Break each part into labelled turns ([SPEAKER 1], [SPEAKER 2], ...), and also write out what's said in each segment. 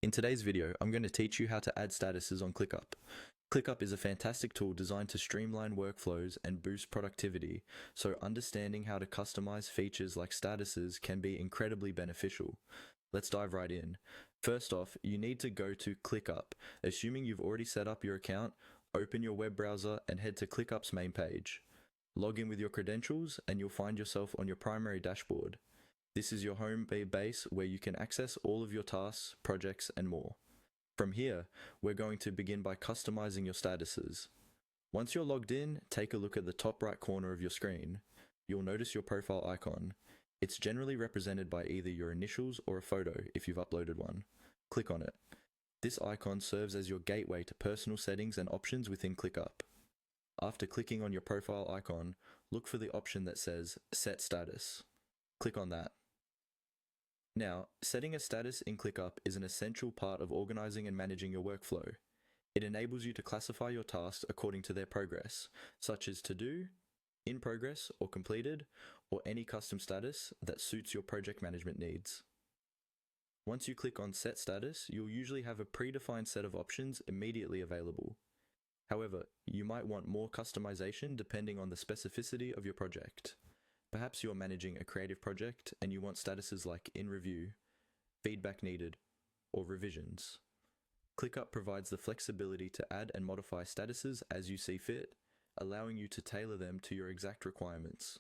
[SPEAKER 1] In today's video, I'm going to teach you how to add statuses on ClickUp. ClickUp is a fantastic tool designed to streamline workflows and boost productivity, so understanding how to customize features like statuses can be incredibly beneficial. Let's dive right in. First off, you need to go to ClickUp. Assuming you've already set up your account, open your web browser and head to ClickUp's main page. Log in with your credentials and you'll find yourself on your primary dashboard. This is your home base where you can access all of your tasks, projects, and more. From here, we're going to begin by customizing your statuses. Once you're logged in, take a look at the top right corner of your screen. You'll notice your profile icon. It's generally represented by either your initials or a photo if you've uploaded one. Click on it. This icon serves as your gateway to personal settings and options within ClickUp. After clicking on your profile icon, look for the option that says Set Status. Click on that. Now, setting a status in ClickUp is an essential part of organizing and managing your workflow. It enables you to classify your tasks according to their progress, such as to do, in progress or completed, or any custom status that suits your project management needs. Once you click on Set Status, you'll usually have a predefined set of options immediately available. However, you might want more customization depending on the specificity of your project. Perhaps you're managing a creative project and you want statuses like in review, feedback needed, or revisions. ClickUp provides the flexibility to add and modify statuses as you see fit, allowing you to tailor them to your exact requirements.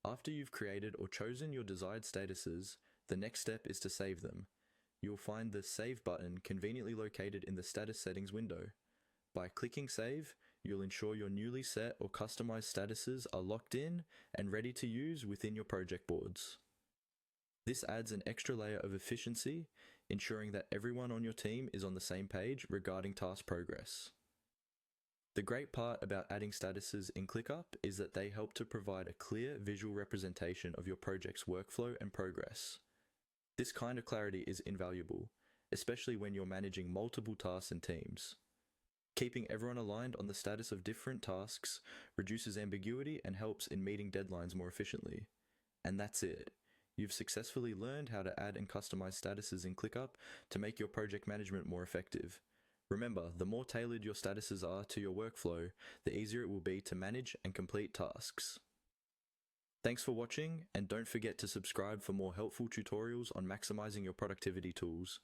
[SPEAKER 1] After you've created or chosen your desired statuses, the next step is to save them. You'll find the Save button conveniently located in the Status Settings window. By clicking Save, you'll ensure your newly set or customized statuses are locked in and ready to use within your project boards. This adds an extra layer of efficiency, ensuring that everyone on your team is on the same page regarding task progress. The great part about adding statuses in ClickUp is that they help to provide a clear visual representation of your project's workflow and progress. This kind of clarity is invaluable, especially when you're managing multiple tasks and teams. Keeping everyone aligned on the status of different tasks reduces ambiguity and helps in meeting deadlines more efficiently. And that's it. You've successfully learned how to add and customize statuses in ClickUp to make your project management more effective. Remember, the more tailored your statuses are to your workflow, the easier it will be to manage and complete tasks. Thanks for watching, and don't forget to subscribe for more helpful tutorials on maximizing your productivity tools.